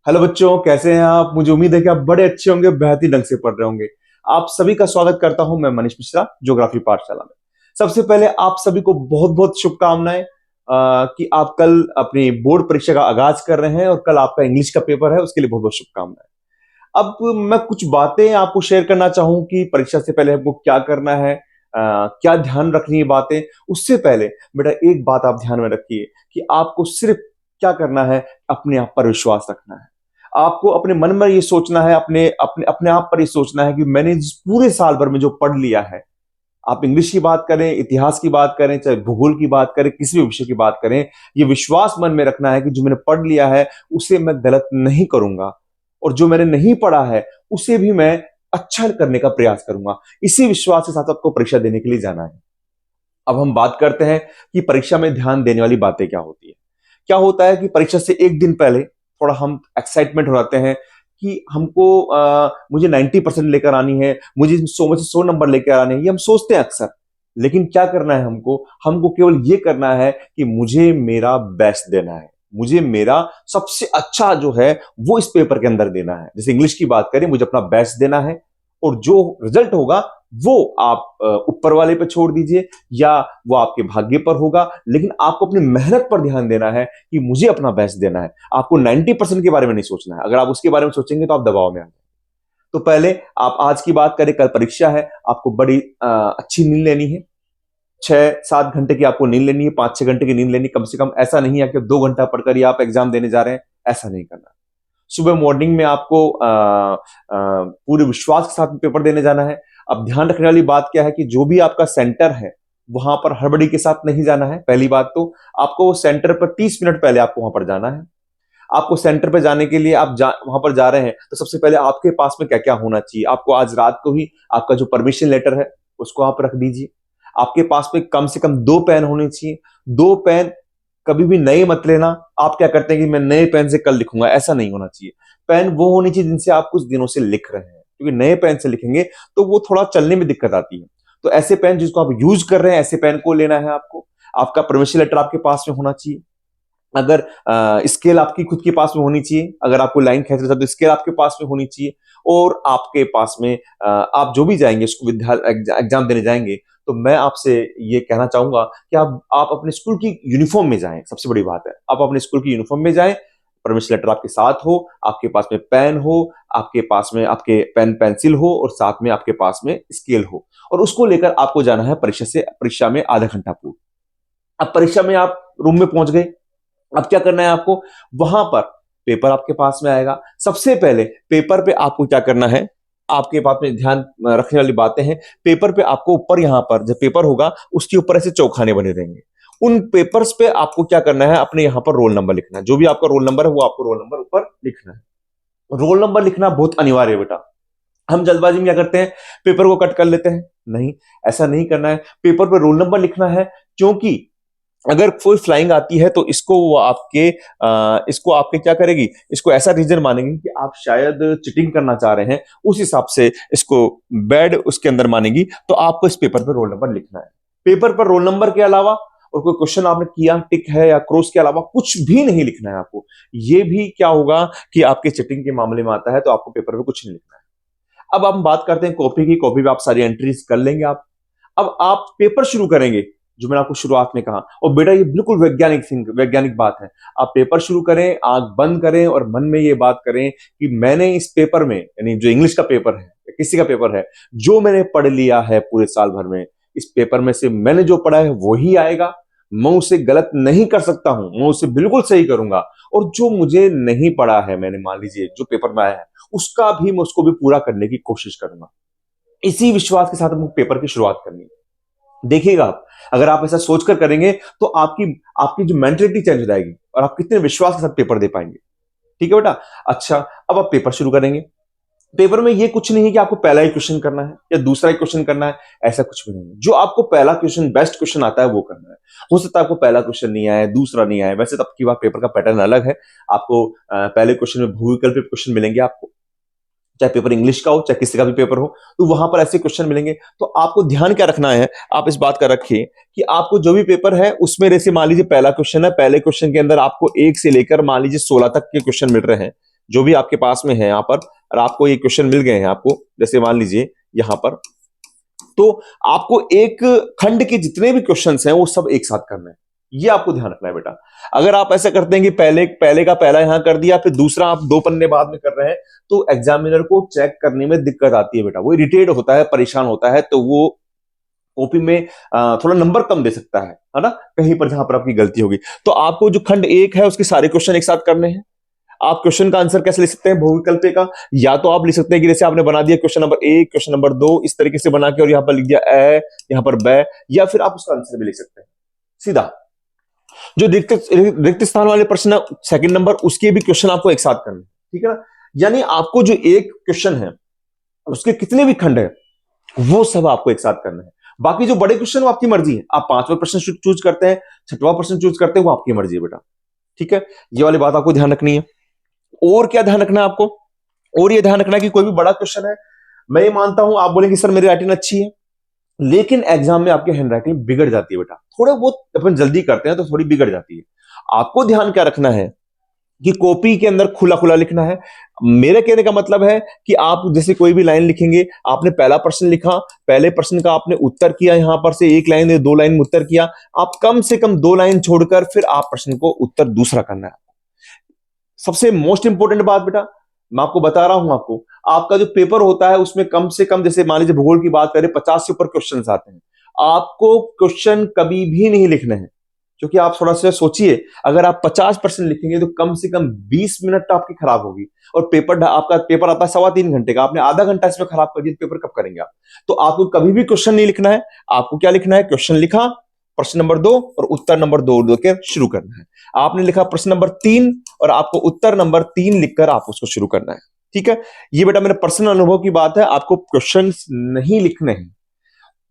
Hello बच्चों, कैसे हैं आप? मुझे उम्मीद है कि आप बड़े अच्छे होंगे, बेहतरीन ढंग से पढ़ रहे होंगे। आप सभी का स्वागत करता हूं मैं मनीष मिश्रा, ज्योग्राफी पाठशाला में। सबसे पहले आप सभी को बहुत बहुत शुभकामनाएं कि आप कल अपनी बोर्ड परीक्षा का आगाज कर रहे हैं और कल आपका इंग्लिश का पेपर है, उसके लिए बहुत बहुत शुभकामनाएं। अब मैं कुछ बातें आपको शेयर करना चाहूं कि परीक्षा से पहले हमको क्या करना है, क्या ध्यान रखनी है बातें। उससे पहले बेटा एक बात आप ध्यान में रखिए कि आपको सिर्फ क्या करना है, अपने आप पर विश्वास रखना है। आपको अपने मन में ये सोचना है, अपने अपने अपने आप पर ये सोचना है कि मैंने जिस पूरे साल भर में जो पढ़ लिया है, आप इंग्लिश की बात करें, इतिहास की बात करें, चाहे भूगोल की बात करें, किसी भी विषय की बात करें, ये विश्वास मन में रखना है कि जो मैंने पढ़ लिया है उसे मैं गलत नहीं करूंगा, और जो मैंने नहीं पढ़ा है उसे भी मैं अच्छा करने का प्रयास करूंगा। इसी विश्वास के साथ आपको परीक्षा देने के लिए जाना है। अब हम बात करते हैं कि परीक्षा में ध्यान देने वाली बातें क्या होती है। क्या होता है कि परीक्षा से एक दिन पहले थोड़ा हम एक्साइटमेंट हो जाते हैं कि हमको मुझे 90% लेकर आनी है, मुझे 100 में से 100 नंबर लेकर आने हैं, ये हम सोचते हैं अक्सर। लेकिन क्या करना है हमको हमको केवल ये करना है कि मुझे मेरा बेस्ट देना है, मुझे मेरा सबसे अच्छा जो है वो इस पेपर के अंदर देना है। जैसे इंग्लिश की बात करें, मुझे अपना बेस्ट देना है, और जो रिजल्ट होगा वो आप ऊपर वाले पे छोड़ दीजिए, या वो आपके भाग्य पर होगा। लेकिन आपको अपनी मेहनत पर ध्यान देना है कि मुझे अपना बेस्ट देना है। आपको 90% के बारे में नहीं सोचना है। अगर आप उसके बारे में सोचेंगे तो आप दबाव में आ जाएंगे। तो पहले आप आज की बात करें, कल परीक्षा है, आपको बड़ी अच्छी नींद लेनी है। 6-7 घंटे की आपको नींद लेनी है, 5-6 घंटे की नींद लेनी कम से कम। ऐसा नहीं है कि 2 घंटा पढ़कर ही आप एग्जाम देने जा रहे हैं, ऐसा नहीं करना। सुबह मॉर्निंग में आपको पूरे विश्वास के साथ पेपर देने जाना है। अब ध्यान रखने वाली बात क्या है कि जो भी आपका सेंटर है वहां पर हड़बड़ी के साथ नहीं जाना है। पहली बात तो आपको सेंटर पर 30 मिनट पहले आपको वहां पर जाना है। आपको सेंटर पर जाने के लिए वहां पर जा रहे हैं तो सबसे पहले आपके पास में क्या क्या होना चाहिए। आपको आज रात को ही आपका जो परमिशन लेटर है उसको आप रख दीजिए। आपके पास में कम से कम 2 पेन होने चाहिए। 2 पेन कभी भी नए मत लेना। आप क्या करते हैं कि मैं नए पेन से कल लिखूंगा, ऐसा नहीं होना चाहिए। पेन वो होनी चाहिए जिनसे आप कुछ दिनों से लिख रहे हैं, क्योंकि नए पेन से लिखेंगे तो वो थोड़ा चलने में दिक्कत आती है। तो ऐसे पेन जिसको आप यूज कर रहे हैं, ऐसे पेन को लेना है आपको। आपका परमिशन लेटर आपके पास में होना चाहिए। अगर स्केल आपकी खुद के पास में होनी चाहिए, अगर आपको लाइन खींच रहा था तो स्केल आपके पास में होनी चाहिए। और आपके पास में आप जो भी जाएंगे उसको एग्जाम देने जाएंगे, तो मैं आपसे ये कहना चाहूंगा कि आप अपने स्कूल की यूनिफॉर्म में जाएं। सबसे बड़ी बात है, आप अपने स्कूल की यूनिफॉर्म में जाएं, परमिशन लेटर आपके साथ हो, आपके पास में पेन हो, आपके पास में आपके पेन पेंसिल हो, और साथ में आपके पास में स्केल हो, और उसको लेकर आपको जाना है परीक्षा में आधा घंटा पूर्व। अब परीक्षा में आप रूम में पहुंच गए। अब क्या करना है आपको, वहां पर पेपर आपके पास में आएगा। सबसे पहले पेपर पे आपको क्या करना है, आपके पास में ध्यान रखने वाली बातें हैं। पेपर पे आपको ऊपर, यहां पर जब पेपर होगा उसके ऊपर ऐसे चौखाने बने रहेंगे। उन पेपर्स पे आपको क्या करना है, अपने यहां पर रोल नंबर लिखना है। जो भी आपका रोल नंबर है वो आपको रोल नंबर ऊपर लिखना है। रोल नंबर लिखना बहुत अनिवार्य है बेटा। हम जल्दबाजी में क्या करते हैं, पेपर को कट कर लेते हैं। नहीं, ऐसा नहीं करना है। पेपर पे रोल नंबर लिखना है, क्योंकि अगर कोई फ्लाइंग आती है तो इसको आपके क्या करेगी, इसको ऐसा रीजन मानेगी कि आप शायद चीटिंग करना चाह रहे हैं, उस हिसाब से इसको बैड उसके अंदर मानेगी। तो आपको इस पेपर पर रोल नंबर लिखना है। पेपर पर रोल नंबर के अलावा और कोई क्वेश्चन आपने किया, टिक है या क्रॉस के अलावा कुछ भी नहीं लिखना है आपको। ये भी क्या होगा कि आपके चीटिंग के मामले में आता है, तो आपको पेपर पे कुछ नहीं लिखना है। अब हम बात करते हैं कॉपी की। कॉपी पे आप सारी एंट्रीज कर लेंगे आप। अब आप पेपर शुरू करेंगे, जो मैंने आपको शुरुआत में कहा, और बेटा ये बिल्कुल वैज्ञानिक बात है। आप पेपर शुरू करें, आंख बंद करें और मन में ये बात करें कि मैंने इस पेपर में, यानी जो इंग्लिश का पेपर है या किसी का पेपर है, जो मैंने पढ़ लिया है पूरे साल भर में, इस पेपर में से मैंने जो पढ़ा है वही आएगा। मैं उसे गलत नहीं कर सकता हूं, मैं उसे बिल्कुल सही करूंगा। और जो मुझे नहीं पढ़ा है, मैंने मान लीजिए जो पेपर में आया है, उसका भी मैं उसको भी पूरा करने की कोशिश करूंगा। इसी विश्वास के साथ हमको पेपर की शुरुआत करनी है। देखिएगा आप, अगर आप ऐसा सोचकर करेंगे तो आपकी आपकी जो मेंटलिटी चेंज हो जाएगी और आप कितने विश्वास के साथ पेपर दे पाएंगे। ठीक है बेटा। अच्छा, अब आप पेपर शुरू करेंगे। पेपर में ये कुछ नहीं है कि आपको पहला ही क्वेश्चन करना है या दूसरा ही क्वेश्चन करना है, ऐसा कुछ भी नहीं है। जो आपको पहला क्वेश्चन, बेस्ट क्वेश्चन आता है वो करना है। हो सकता है आपको पहला क्वेश्चन नहीं आए, दूसरा नहीं आए, वैसे तो आपकी बात पेपर का पैटर्न अलग है। आपको पहले क्वेश्चन में भूविकल्प क्वेश्चन मिलेंगे आपको, चाहे पेपर इंग्लिश का हो चाहे किसी का भी पेपर हो, तो वहां पर ऐसे क्वेश्चन मिलेंगे। तो आपको ध्यान क्या रखना है, आप इस बात का रखिए कि आपको जो भी पेपर है उसमें जैसे मान लीजिए पहला क्वेश्चन है, पहले क्वेश्चन के अंदर आपको 1 से लेकर मान लीजिए 16 तक के क्वेश्चन मिल रहे हैं। जो भी आपके पास में है यहाँ पर, और आपको ये क्वेश्चन मिल गए हैं आपको, जैसे मान लीजिए यहाँ पर, तो आपको एक खंड के जितने भी क्वेश्चंस हैं वो सब एक साथ करना है। ये आपको ध्यान रखना है बेटा। अगर आप ऐसा करते हैं कि पहले पहले का पहला यहां कर दिया, फिर दूसरा आप 2 पन्ने बाद में कर रहे हैं, तो एग्जामिनर को चेक करने में दिक्कत आती है बेटा। वो इरिटेट होता है, परेशान होता है, तो वो कॉपी में थोड़ा नंबर कम दे सकता है ना, कहीं पर जहां पर आपकी गलती होगी। तो आपको जो खंड एक है उसके सारे क्वेश्चन एक साथ करने हैं। आप क्वेश्चन का आंसर कैसे लिख सकते हैं बहुविकल्पी का? या तो आप लिख सकते हैं कि जैसे आपने बना दिया क्वेश्चन नंबर 1, क्वेश्चन नंबर 2 इस तरीके से बना के, और यहां पर लिख दिया ए, यहां पर बै, या फिर आप उसका आंसर भी लिख सकते हैं सीधा। जो रिक्त स्थान वाले प्रश्न सेकंड नंबर, उसके भी क्वेश्चन आपको एक साथ करने, ठीक है ना। यानी आपको जो एक क्वेश्चन है उसके कितने भी खंड है वो सब आपको एक साथ करना है। बाकी जो बड़े क्वेश्चन वो आपकी मर्जी है, आप 5वां प्रश्न चूज करते हैं, 6वां प्रश्न चूज करते हैं, वो आपकी मर्जी है बेटा, ठीक है। ये वाली बात आपको ध्यान रखनी है। और क्या ध्यान रखना है आपको? और ये ध्यान रखना है कि कोई भी बड़ा क्वेश्चन है, मैं ये मानता हूं आप बोलेंगे सर मेरी राइटिंग अच्छी है, लेकिन एग्जाम में आपकी हैंड राइटिंग बिगड़ जाती है बेटा, थोड़ा बहुत अपन जल्दी करते हैं तो थोड़ी बिगड़ जाती है। आपको ध्यान क्या रखना है कि कॉपी के अंदर खुला खुला लिखना है। मेरे कहने का मतलब है कि आप जैसे कोई भी लाइन लिखेंगे, आपने पहला प्रश्न लिखा, पहले प्रश्न का आपने उत्तर किया, यहां पर से 1 लाइन या 2 लाइन में उत्तर किया, आप कम से कम 2 लाइन छोड़कर फिर आप प्रश्न को उत्तर दूसरा करना है। सबसे मोस्ट इंपोर्टेंट बात बेटा, मैं आपको बता रहा हूं, आपको आपका जो पेपर होता है उसमें कम से कम, जैसे मान लीजिए भूगोल की बात करें, 50 से ऊपर क्वेश्चन आते हैं। आपको क्वेश्चन कभी भी नहीं लिखने हैं, क्योंकि आप थोड़ा सा सोचिए, अगर आप 50% लिखेंगे तो कम से कम 20 मिनट तो आपकी खराब होगी। और पेपर, आपका पेपर आता है 3.25 घंटे का, आपने आधा घंटा इसमें खराब कर दिया, पेपर कब करेंगे आप? तो आपको कभी भी क्वेश्चन नहीं लिखना है। आपको क्या लिखना है? क्वेश्चन लिखा, प्रश्न नंबर 2 और उत्तर नंबर 2 दो के शुरू करना है। आपने लिखा प्रश्न नंबर 3 और आपको उत्तर नंबर 3 लिखकर आप उसको शुरू करना है, ठीक है। ये बेटा मेरे पर्सनल अनुभव की बात है, आपको क्वेश्चन नहीं लिखने हैं।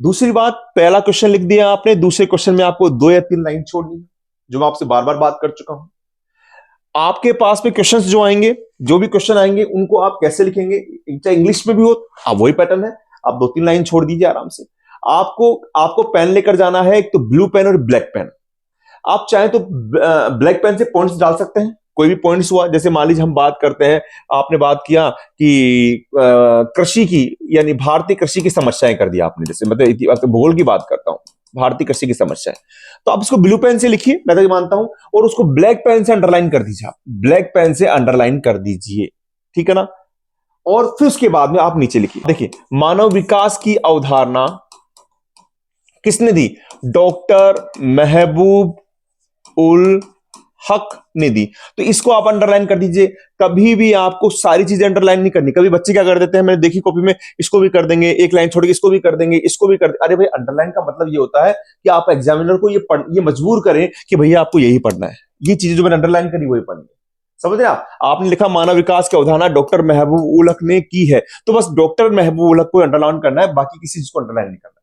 दूसरी बात, पहला क्वेश्चन लिख दिया आपने, दूसरे क्वेश्चन में आपको 2 या 3 लाइन छोड़नी है, जो मैं आपसे बार बार बात कर चुका हूं। आपके पास में क्वेश्चंस जो आएंगे, जो भी क्वेश्चन आएंगे, उनको आप कैसे लिखेंगे? चाहे इंग्लिश में भी हो, आप वही पैटर्न है, आप 2-3 लाइन छोड़ दीजिए आराम से। आपको आपको पेन लेकर जाना है, एक तो ब्लू पेन और ब्लैक पेन। आप चाहें तो ब्लैक पेन से पॉइंट्स डाल सकते हैं, कोई भी पॉइंट्स हुआ, जैसे मान लीजिए हम बात करते हैं, आपने बात किया कि कृषि की, यानी भारतीय कृषि की समस्याएं कर दिया आपने, जैसे मतलब भूगोल की बात करता हूं, भारतीय कृषि की समस्याएं, तो आप उसको ब्लू पेन से लिखिए, मैं तो ये मानता हूं, और उसको ब्लैक पेन से अंडरलाइन कर दीजिए। आप ब्लैक पेन से अंडरलाइन कर दीजिए, ठीक है ना। और फिर उसके बाद में आप नीचे लिखिए। देखिए, मानव विकास की अवधारणा किसने दी? डॉक्टर महबूब उल हक ने दी। तो इसको आप अंडरलाइन कर दीजिए। कभी भी आपको सारी चीजें अंडरलाइन नहीं करनी। कभी बच्चे क्या कर देते हैं, मैंने देखी कॉपी में, इसको भी कर देंगे, एक लाइन छोड़ के इसको भी कर देंगे, इसको भी कर देंगे। अरे भाई, अंडरलाइन का मतलब ये होता है कि आप एग्जामिनर को ये मजबूर करें कि भैया आपको यही पढ़ना है, ये चीजें जो मैंने अंडरलाइन करी वही पढ़नी है। समझ रहे आप? आपने लिखा मानव विकास की अवधारणा डॉक्टर महबूब उल हक ने की है, तो बस डॉक्टर महबूब उल हक को अंडरलाइन करना है, बाकी किसी चीज को अंडरलाइन नहीं करना,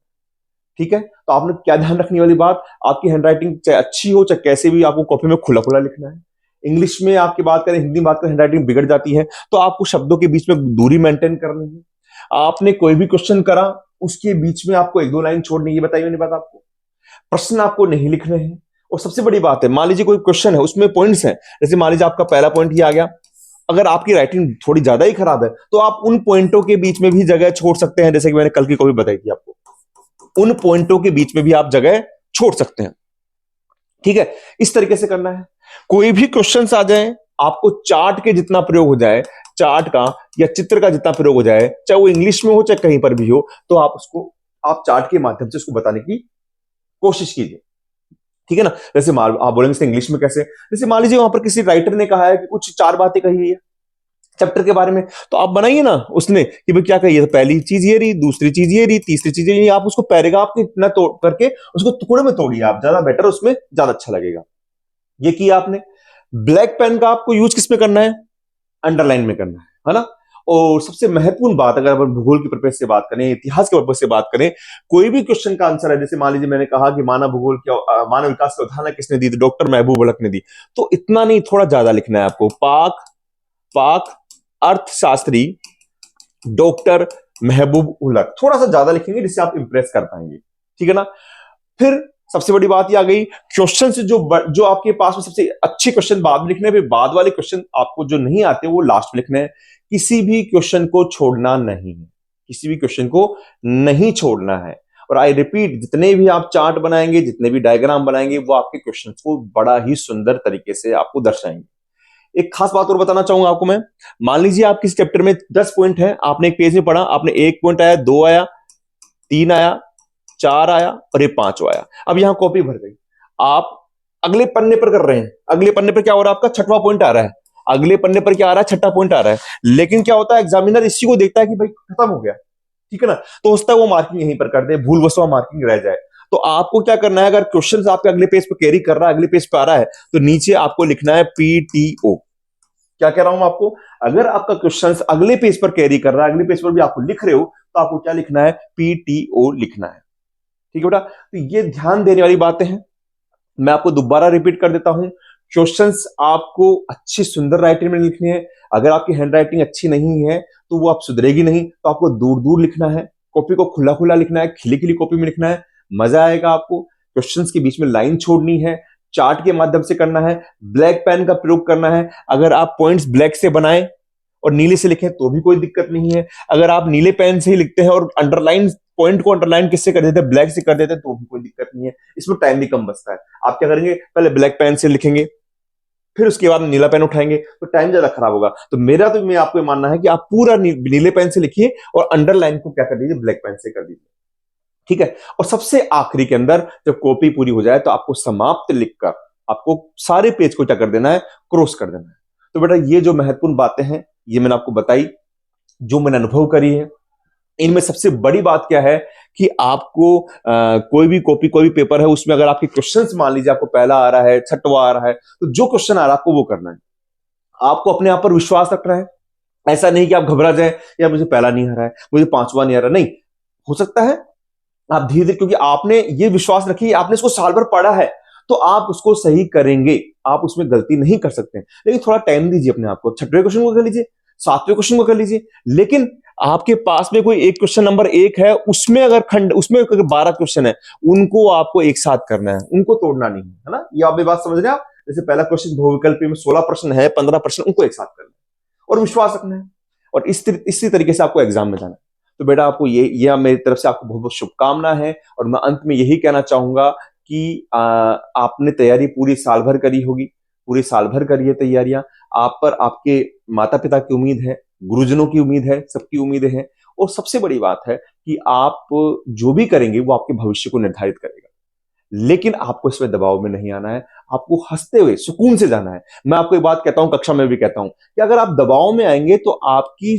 ठीक है। तो आपने क्या ध्यान रखने वाली बात, आपकी हैंडराइटिंग चाहे अच्छी हो चाहे कैसे भी, आपको कॉपी में खुला खुला लिखना है। इंग्लिश में आपकी बात करें, हिंदी में बात करें, हैंडराइटिंग बिगड़ जाती है, तो आपको शब्दों के बीच में दूरी मेंटेन करनी है। आपने कोई भी क्वेश्चन करा, उसके बीच में आपको 1-2 लाइन छोड़नी, ये बताइए मैंने बात आपको। प्रश्न आपको नहीं लिखने हैं। और सबसे बड़ी बात है, मान लीजिए कोई क्वेश्चन है उसमें पॉइंट्स हैं, जैसे मान लीजिए आपका पहला पॉइंट ये आ गया, अगर आपकी राइटिंग थोड़ी ज्यादा ही खराब है तो आप उन पॉइंटों के बीच में भी जगह छोड़ सकते हैं, जैसे कि मैंने कल की कॉपी बताई थी आपको, उन पॉइंटों के बीच में भी आप जगह छोड़ सकते हैं, ठीक है। इस तरीके से करना है। कोई भी क्वेश्चंस आ जाए, आपको चार्ट के जितना प्रयोग हो जाए, चार्ट का या चित्र का जितना प्रयोग हो जाए, चाहे वो इंग्लिश में हो चाहे कहीं पर भी हो, तो आप उसको, आप चार्ट के माध्यम से उसको बताने की कोशिश कीजिए, ठीक है ना। जैसे आप बोलेंगे इंग्लिश में कैसे, जैसे मान लीजिए वहां पर किसी राइटर ने कहा है कि कुछ 4 बातें कही है चैप्टर के बारे में, तो आप बनाइए ना उसने कि भाई क्या कही है, तो पहली चीज ये रही, दूसरी चीज ये रही, तीसरी चीज ये रही। आप उसको पैराग्राफ के इतना तोड़ करके उसको टुकड़े में तोड़िए, आप ज्यादा बेटर, उसमें ज्यादा अच्छा लगेगा। ये किया आपने। ब्लैक पेन का आपको यूज किस में करना है? अंडरलाइन में करना है ना। और सबसे महत्वपूर्ण बात, अगर अपन भूगोल की पर्पज से बात करें, इतिहास के पर्पज से बात करें, कोई भी क्वेश्चन का आंसर है, जैसे मान लीजिए मैंने कहा कि मानव विकास की अवधारणा किसने दी? डॉक्टर महबूब उल हक ने दी। तो इतना नहीं, थोड़ा ज्यादा लिखना है आपको। पाक अर्थशास्त्री डॉक्टर महबूब उल हक, थोड़ा सा ज्यादा लिखेंगे जिससे आप इंप्रेस कर पाएंगे, ठीक है ना। फिर सबसे बड़ी बात ये आ गई, क्वेश्चन से जो आपके पास में सबसे अच्छे क्वेश्चन बाद में लिखने हैं, फिर बाद वाले क्वेश्चन आपको जो नहीं आते वो लास्ट में लिखने हैं। किसी भी क्वेश्चन को छोड़ना नहीं है, किसी भी क्वेश्चन को नहीं छोड़ना है। और आई रिपीट, जितने भी आप चार्ट बनाएंगे, जितने भी डायग्राम बनाएंगे, वो आपके क्वेश्चन को बड़ा ही सुंदर तरीके से आपको दर्शाएंगे। एक खास बात और बताना चाहूंगा आपको मैं, मान लीजिए आप किसी चैप्टर में 10 पॉइंट है, आपने एक पेज में पढ़ा, आपने 1 पॉइंट आया, 2 आया, 3 आया, 4 आया और ये 5 आया। अब यहां कॉपी भर गई, आप अगले पन्ने पर कर रहे हैं, अगले पन्ने पर क्या हो रहा है, आपका छठवां पॉइंट आ रहा है, अगले पन्ने पर क्या आ रहा है, छठा पॉइंट आ रहा है। लेकिन क्या होता है, एग्जामिनर इसी को देखता है कि भाई खत्म हो गया, ठीक है ना, तो हो सकता है वो मार्किंग यहीं पर कर दे, भूलवश मार्किंग रह जाए। तो आपको क्या करना है, अगर क्वेश्चन आपके अगले पेज पर कैरी कर रहा है, अगले पेज पर आ रहा है, तो नीचे आपको लिखना है पीटीओ। क्या कह रहा हूं आपको, अगर आपका क्वेश्चन अगले पेज पर कैरी कर रहा है, अगले पेज पर भी आपको लिख रहे हो, तो आपको क्या लिखना है, पीटीओ लिखना है। ठीक है बेटा, तो ये ध्यान देने वाली बातें हैं। मैं आपको दोबारा रिपीट कर देता हूं, क्वेश्चंस आपको अच्छी सुंदर राइटिंग में लिखने हैं। अगर आपकी हैंड राइटिंग अच्छी नहीं है तो वो आप सुधरेगी नहीं, तो आपको दूर दूर लिखना है, कॉपी को खुला खुला लिखना है, खिली खिली कॉपी में लिखना है, मजा आएगा आपको। क्वेश्चंस के बीच में लाइन छोड़नी है, चार्ट के माध्यम से करना है, ब्लैक पेन का प्रयोग करना है। अगर आप पॉइंट्स ब्लैक से बनाएं और नीले से लिखें तो भी कोई दिक्कत नहीं है। अगर आप नीले पेन से ही लिखते हैं और अंडरलाइन पॉइंट को अंडरलाइन किससे कर देते हैं, ब्लैक से कर देते हैं, तो भी कोई दिक्कत नहीं है, इसमें टाइम भी कम बचता है। आप क्या करेंगे, पहले ब्लैक पेन से लिखेंगे, फिर उसके बाद नीला पेन उठाएंगे, तो टाइम ज्यादा खराब होगा। तो मेरा तो मैं आपको मानना है कि आप पूरा नीले पेन से लिखिए और अंडरलाइन को क्या कर दीजिए, ब्लैक पेन से कर दीजिए, ठीक है। और सबसे आखिरी के अंदर जब कॉपी पूरी हो जाए तो आपको समाप्त लिखकर आपको सारे पेज को क्या कर देना है, क्रॉस कर देना है। तो बेटा ये जो महत्वपूर्ण बातें हैं ये मैंने आपको बताई, जो मैंने अनुभव करी है। इनमें सबसे बड़ी बात क्या है कि आपको कोई भी कॉपी, कोई भी पेपर है, उसमें अगर आपके क्वेश्चंस मान लीजिए आपको पहला आ रहा है, छठवा आ रहा है, तो जो क्वेश्चन आ रहा है आपको वो करना है। आपको अपने आप पर विश्वास रखना है, ऐसा नहीं कि आप घबरा जाए, या मुझे पहला नहीं आ रहा है, मुझे पांचवा नहीं आ रहा, नहीं हो सकता है आप धीरे धीरे, क्योंकि आपने ये विश्वास रखी, आपने इसको साल भर पढ़ा है, तो आप उसको सही करेंगे, आप उसमें गलती नहीं कर सकते। लेकिन थोड़ा टाइम दीजिए अपने आप को, छठवें क्वेश्चन को कर लीजिए, सातवें क्वेश्चन को कर लीजिए। लेकिन आपके पास में कोई एक क्वेश्चन नंबर 1 है, उसमें अगर खंड, उसमें अगर 12 क्वेश्चन है, उनको आपको एक साथ करना है, उनको तोड़ना नहीं है ना। ये आप ये बात समझ रहे हैं आप, जैसे पहला क्वेश्चन बहुविकल्पी में 16 प्रश्न है, 15 प्रश्न, उनको एक साथ करना है और विश्वास रखना है, और इसी तरीके से आपको एग्जाम में जाना है। तो बेटा आपको ये मेरी तरफ से आपको बहुत बहुत शुभकामना है। और मैं अंत में यही कहना चाहूंगा कि आपने तैयारी पूरी साल भर करी होगी, पूरी साल भर करी है तैयारियां, आप पर आपके माता पिता की उम्मीद है, गुरुजनों की उम्मीद है, सबकी उम्मीदें हैं। और सबसे बड़ी बात है कि आप जो भी करेंगे वो आपके भविष्य को निर्धारित करेगा। लेकिन आपको इसमें दबाव में नहीं आना है, आपको हंसते हुए सुकून से जाना है। मैं आपको एक बात कहता हूं, कक्षा में भी कहता हूं कि अगर आप दबाव में आएंगे तो आपकी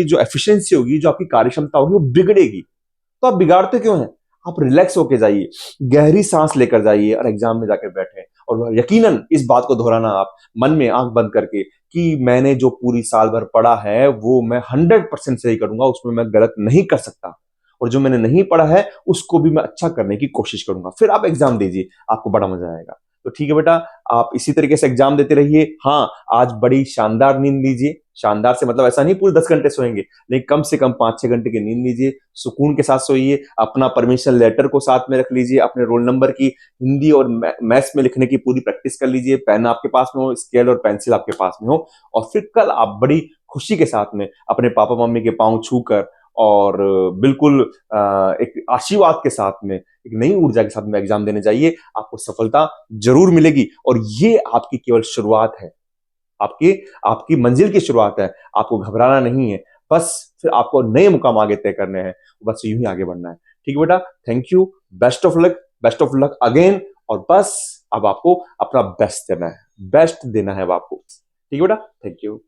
जो एफिशिएंसी होगी, जो आपकी कार्यक्षमता होगी, वो बिगड़ेगी। तो आप बिगाड़ते क्यों हैं, आप रिलैक्स होके जाइए, गहरी सांस लेकर जाइए और एग्जाम में जाकर बैठे। और यकीनन इस बात को दोहराना आप मन में आंख बंद करके कि मैंने जो पूरी साल भर पढ़ा है वो मैं 100% सही करूंगा, उसमें मैं गलत नहीं कर सकता, और जो मैंने नहीं पढ़ा है उसको भी मैं अच्छा करने की कोशिश करूंगा। फिर आप एग्जाम दीजिए, आपको बड़ा मजा आएगा। तो ठीक है बेटा, आप इसी तरीके से एग्जाम देते रहिए। हाँ, आज बड़ी शानदार नींद लीजिए, शानदार से मतलब ऐसा नहीं पूरे 10 घंटे सोएंगे, लेकिन कम से कम 5-6 घंटे की नींद लीजिए, सुकून के साथ सोइए। अपना परमिशन लेटर को साथ में रख लीजिए, अपने रोल नंबर की हिंदी और मैथ्स में लिखने की पूरी प्रैक्टिस कर लीजिए, पेन आपके पास में हो, स्केल और पेंसिल आपके पास में हो, और फिर कल आप बड़ी खुशी के साथ में अपने पापा मम्मी के पांव छूकर और बिल्कुल एक आशीर्वाद के साथ में, एक नई ऊर्जा के साथ में एग्जाम देने जाइए। आपको सफलता जरूर मिलेगी, और ये आपकी केवल शुरुआत है, आपकी आपकी मंजिल की शुरुआत है। आपको घबराना नहीं है, बस फिर आपको नए मुकाम आगे तय करने हैं, बस यूं ही आगे बढ़ना है। ठीक है बेटा, thank you, best of luck again. और बस अब आपको अपना बेस्ट देना है, बेस्ट देना है अब आपको। ठीक है बेटा, थैंक यू।